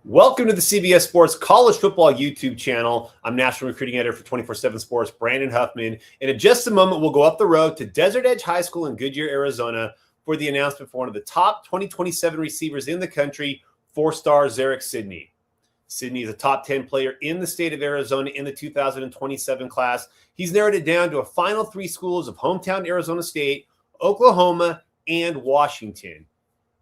Welcome to the CBS Sports College Football YouTube channel. I'm National Recruiting Editor for 24/7 Sports, Brandon Huffman. And in just a moment, we'll go up the road to Desert Edge High School in Goodyear, Arizona for the announcement for one of the top 2027 receivers in the country, four-star Zerek Sidney. Sidney is a top 10 player in the state of Arizona in the 2027 class. He's narrowed it down to a final three schools of hometown Arizona State, Oklahoma, and Washington.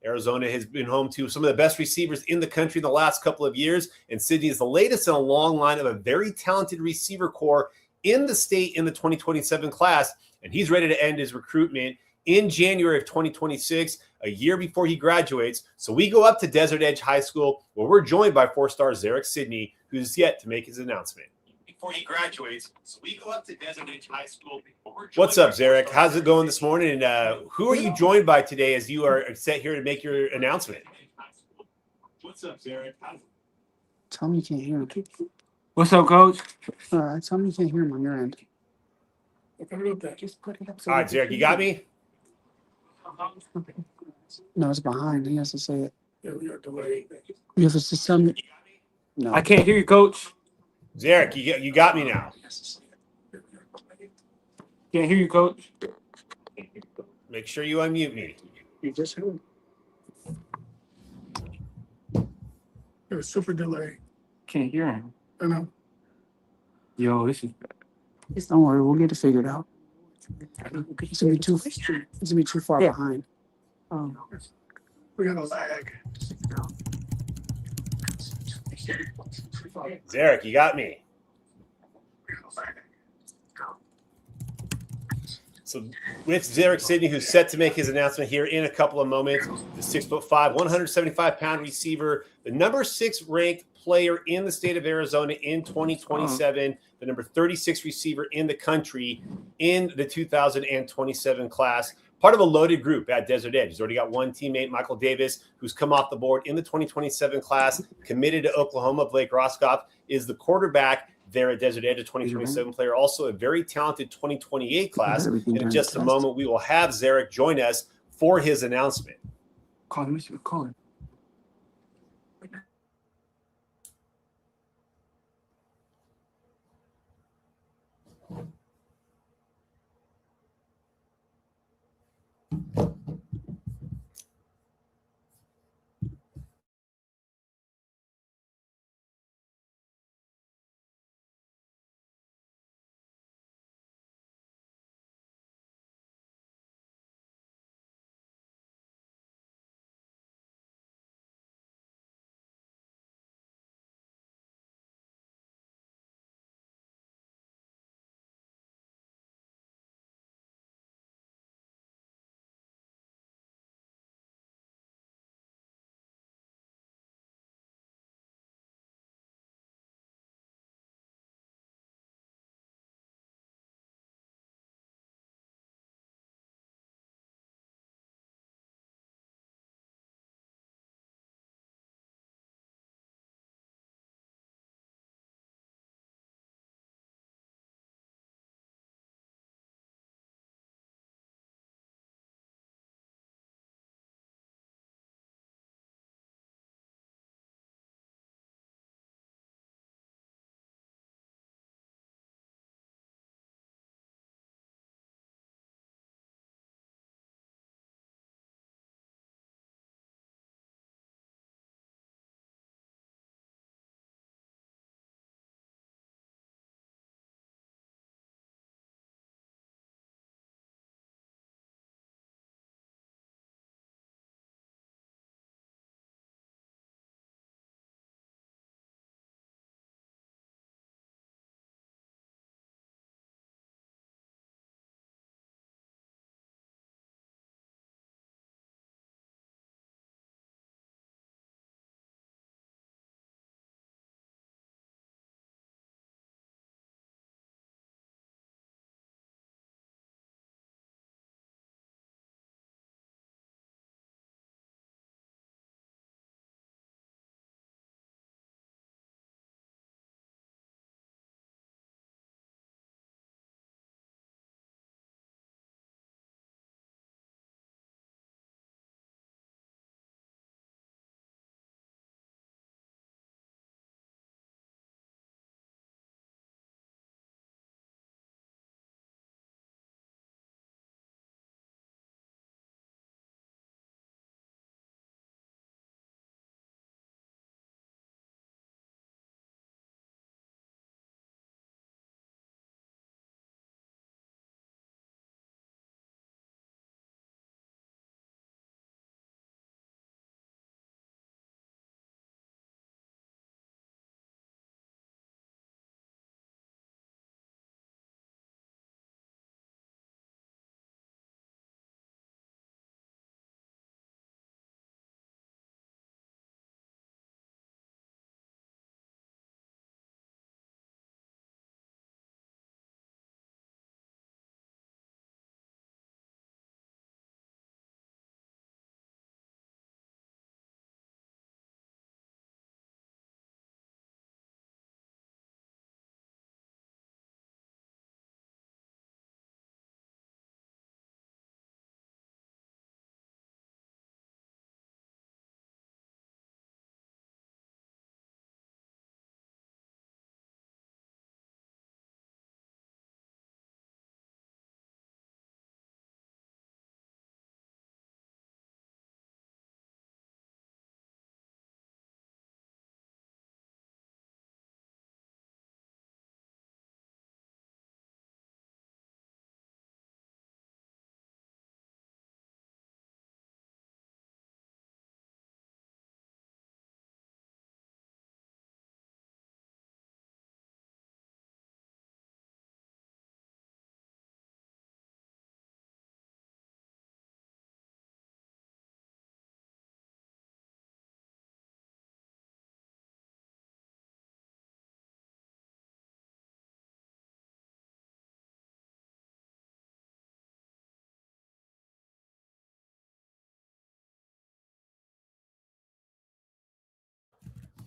Arizona has been home to some of the best receivers in the country in the last couple of years, and Sidney is the latest in a long line of a very talented receiver core in the state in the 2027 class, and he's ready to end his recruitment in January of 2026, a year before he graduates. So we go up to Desert Edge High School, where we're joined by four-star Zerek Sidney, who's yet to make his announcement. Before he graduates, so we go up to Desert Edge High School. What's up, Zerek? How's it going this morning? And who are you joined by today as you are set here to make your announcement? What's up, Zerek? Tell me you can't hear him. What's up, Coach? Tell me you can't hear him on your end. Just put it up. All right, Zerek, you got me? No, it's behind. He has to say it. Yeah, we are delayed. You have to tell me. No. I can't hear you, Coach. Zerek, you got me now. Can't hear you, Coach. Make sure you unmute me. You just heard. It was super delayed. Can't hear him. I know. Yo, this is. Just don't worry. We'll get it figured out. It's gonna be too far behind. We got a lag. Zerek, you got me. So with Zerek Sidney, who's set to make his announcement here in a couple of moments, the 6'5", 175-pound receiver, the number 6 ranked player in the state of Arizona in 2027, the number 36 receiver in the country in the 2027 class. Part of a loaded group at Desert Edge. He's already got one teammate, Michael Davis, who's come off the board in the 2027 class, committed to Oklahoma. Blake Roscoff is the quarterback there at Desert Edge, a 2027 player, also a very talented 2028 class. And in just a moment, we will have Zerek join us for his announcement. Call him. Call him.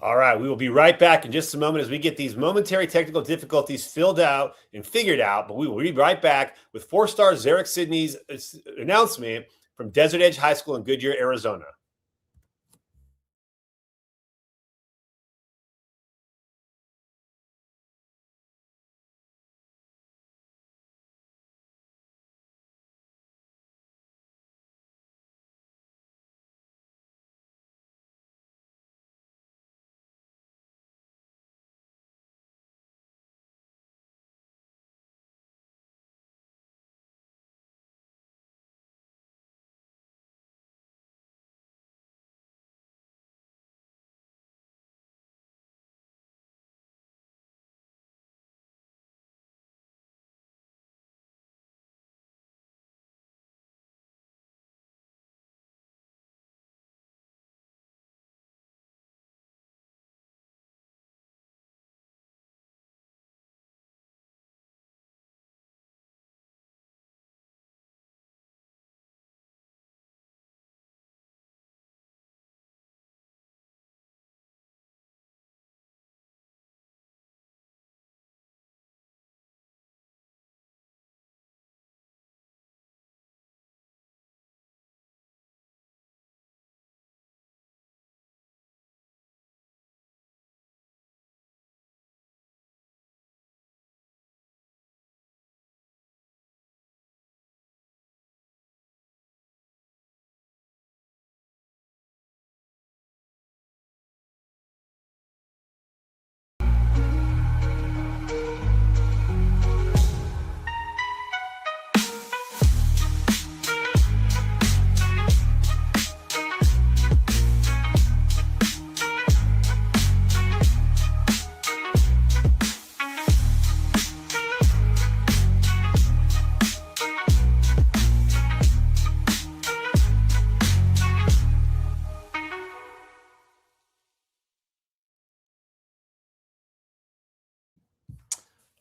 All right, we will be right back in just a moment as we get these momentary technical difficulties filled out and figured out. But we will be right back with four-star Zerek Sidney's announcement from Desert Edge High School in Goodyear, Arizona.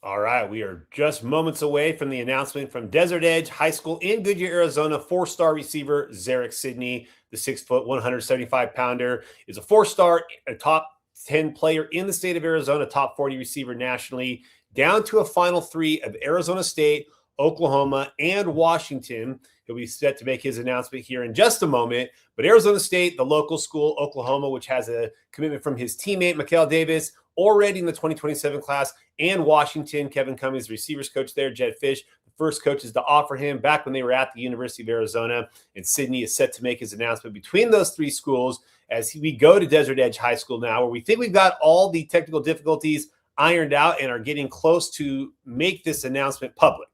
All right, we are just moments away from the announcement from Desert Edge High School in Goodyear, Arizona. Four-star receiver Zerek Sidney, the 6', 175-pounder, is a four-star, a top 10 player in the state of Arizona, top 40 receiver nationally, down to a final three of Arizona State, Oklahoma, and Washington. He'll be set to make his announcement here in just a moment. But Arizona State, the local school, Oklahoma, which has a commitment from his teammate, Mikael Davis, already in the 2027 class, and Washington, Kevin Cummings, receivers coach there, Jed Fish, the first coaches to offer him back when they were at the University of Arizona. And Sidney is set to make his announcement between those three schools as we go to Desert Edge High School now, where we think we've got all the technical difficulties ironed out and are getting close to make this announcement public.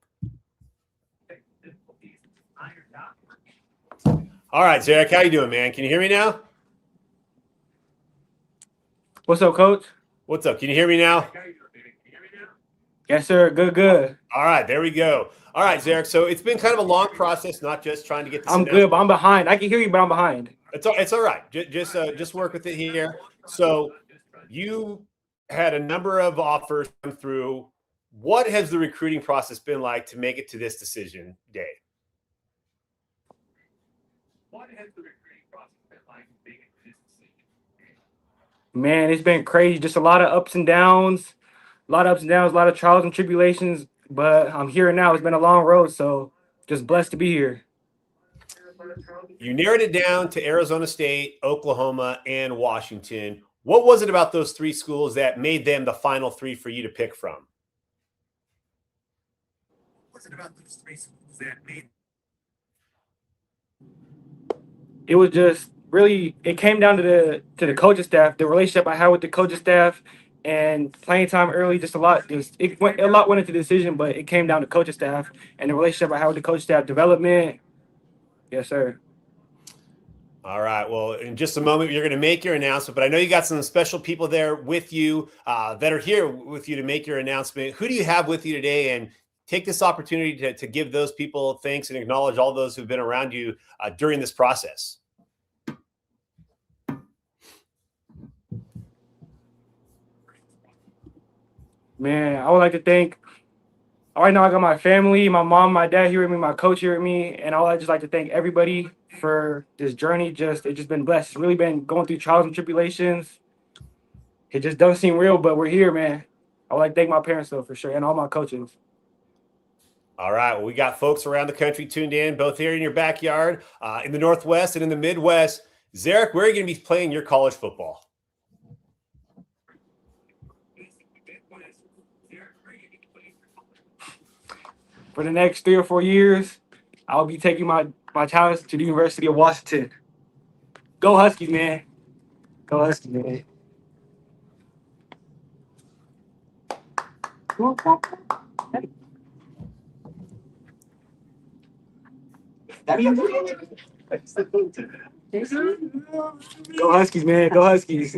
All right, Zerek, how you doing, man? Can you hear me now? What's up, Coach? What's up? Can you hear me now? Yes, sir. Good. All right, there we go. All right, Zerek. So it's been kind of a long process, not just trying to get this. I'm good, but I'm behind. I can hear you, but I'm behind. It's all right. Just work with it here. So you had a number of offers come through. What has the recruiting process been like to make it to this decision day? What has the recruiting process been like to make it to this decision? Man, it's been crazy. Just a lot of ups and downs, a lot of trials and tribulations. But I'm here now. It's been a long road, so just blessed to be here. You narrowed it down to Arizona State, Oklahoma, and Washington. What was it about those three schools that made them the final three for you to pick from? What's it about those three schools that made? It was just really, it came down to the coaching staff, the relationship I had with the coaching staff, and playing time early. Just a lot went into the decision, but it came down to coaching staff and the relationship I had with the coaching staff, development. Yes, sir. All right. Well, in just a moment, you're going to make your announcement, but I know you got some special people there with you that are here with you to make your announcement. Who do you have with you today? And take this opportunity to give those people thanks and acknowledge all those who've been around you during this process. Man, I would like to thank, right now I got my family, my mom, my dad here with me, my coach here with me, and I would just like to thank everybody for this journey. It's just been blessed. It's really been going through trials and tribulations, It just doesn't seem real, but we're here, man. I would like to thank my parents, though, for sure, and all my coaches. All right. Well, we got folks around the country tuned in, both here in your backyard, in the Northwest and in the Midwest. Zerek, where are you going to be playing your college football? For the next 3 or 4 years, I'll be taking my talents to the University of Washington. Go Huskies, man. Go Huskies, man. Go Huskies, man. Go Huskies.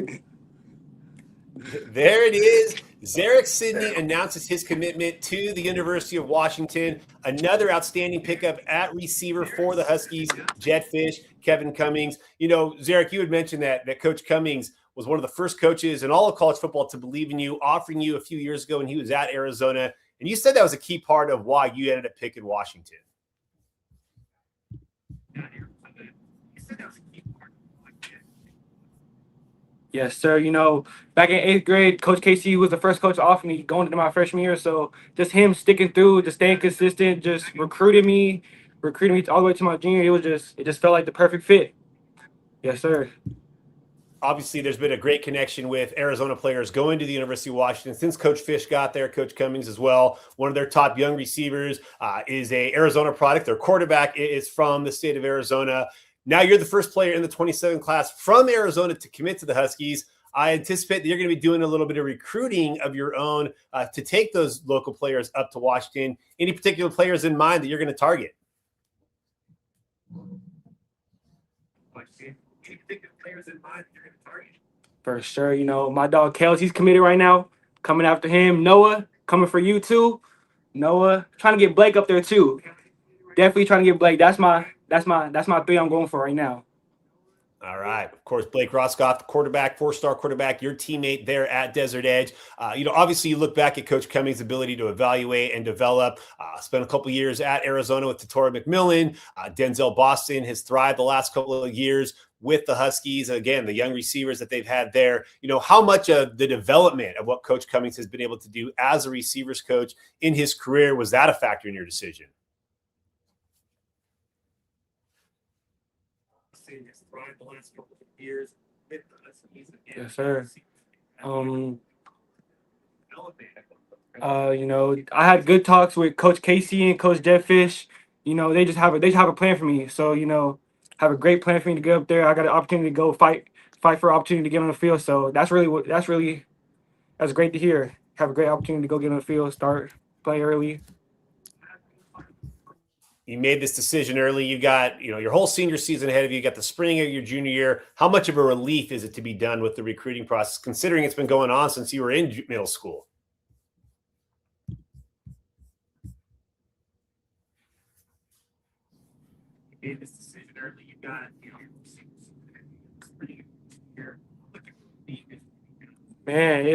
There it is. Zerek Sidney announces his commitment to the University of Washington. Another outstanding pickup at receiver for the Huskies, Jedd Fisch, Kevin Cummings. You know, Zerek, you had mentioned that Coach Cummings was one of the first coaches in all of college football to believe in you, offering you a few years ago when he was at Arizona. And you said that was a key part of why you ended up picking Washington. Yes, sir. You know, back in 8th grade, Coach KC was the first coach to offer me going into my freshman year. So just him sticking through, just staying consistent, just recruiting me all the way to my junior. It just felt like the perfect fit. Yes, sir. Obviously, there's been a great connection with Arizona players going to the University of Washington since Coach Fisch got there. Coach Cummings as well. One of their top young receivers is a Arizona product. Their quarterback is from the state of Arizona. Now you're the first player in the 27 class from Arizona to commit to the Huskies. I anticipate that you're going to be doing a little bit of recruiting of your own to take those local players up to Washington. Any particular players in mind that you're going to target? For sure. You know, my dog Kels, he's committed right now. Coming after him. Noah, coming for you too. Noah, trying to get Blake up there too. Definitely trying to get Blake. That's my 3 I'm going for right now. All right. Of course, Blake Roscoff, the quarterback, 4-star quarterback, your teammate there at Desert Edge. Obviously you look back at Coach Cummings' ability to evaluate and develop. Spent a couple years at Arizona with Tatora McMillan. Denzel Boston has thrived the last couple of years with the Huskies. Again, the young receivers that they've had there. You know, how much of the development of what Coach Cummings has been able to do as a receivers coach in his career, was that a factor in your decision? The last couple of years with the Huskies. Yes, sir. I had good talks with Coach Casey and Coach Jedd Fisch. You know, they just have a plan for me. So, you know, have a great plan for me to get up there. I got an opportunity to go fight for an opportunity to get on the field. So that's great to hear. Have a great opportunity to go get on the field, start, play early. You made this decision early. You got, your whole senior season ahead of you. You got the spring of your junior year. How much of a relief is it to be done with the recruiting process, considering it's been going on since you were in middle school? You made this decision early. You got, Man,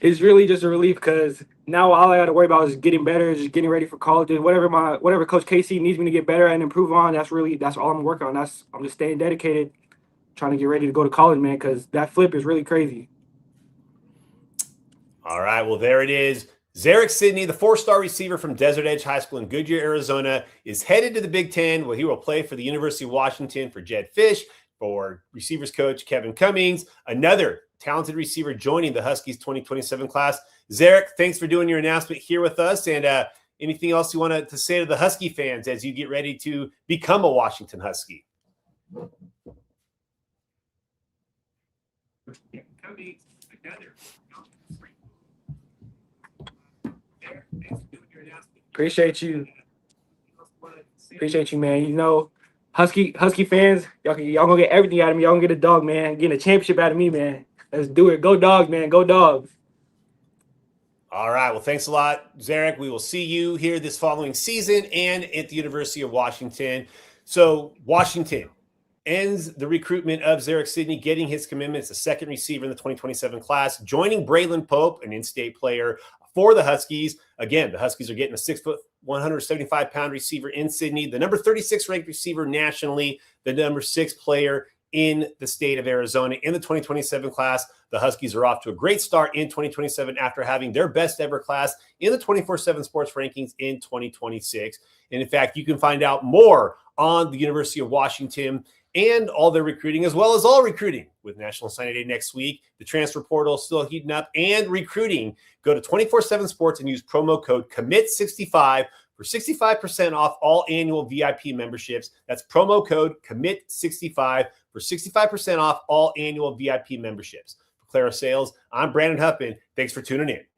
it's really just a relief because now all I got to worry about is getting better, just getting ready for college. Whatever Coach Casey needs me to get better and improve on, that's all I'm working on. I'm just staying dedicated, trying to get ready to go to college, man, because that flip is really crazy. All right, well, there it is. Zerek Sidney, the 4-star receiver from Desert Edge High School in Goodyear, Arizona, is headed to the Big Ten, where he will play for the University of Washington for Jedd Fisch, for receivers coach Kevin Cummings, another talented receiver joining the Huskies 2027 class. Zerek, thanks for doing your announcement here with us. And anything else you want to say to the Husky fans as you get ready to become a Washington Husky? Appreciate you, man. You know, Husky fans, y'all gonna get everything out of me. Y'all gonna get a dog, man. Getting a championship out of me, man. Let's do it. Go Dogs, man. Go Dogs. All right. Well, thanks a lot, Zerek. We will see you here this following season and at the University of Washington. So Washington ends the recruitment of Zerek Sidney, getting his commitment as a second receiver in the 2027 class, joining Braylon Pope, an in-state player for the Huskies. Again, the Huskies are getting a 6', 175-pound receiver in Sidney, the number 36 ranked receiver nationally, the number 6 player in the state of Arizona. In the 2027 class, the Huskies are off to a great start in 2027 after having their best ever class in the 24/7 Sports rankings in 2026. And in fact, you can find out more on the University of Washington and all their recruiting, as well as all recruiting with National Signing Day next week. The transfer portal is still heating up and recruiting. Go to 24/7 Sports and use promo code COMMIT65 for 65% off all annual VIP memberships. That's promo code COMMIT65 for 65% off all annual VIP memberships. For Clara Sales, I'm Brandon Huffman. Thanks for tuning in.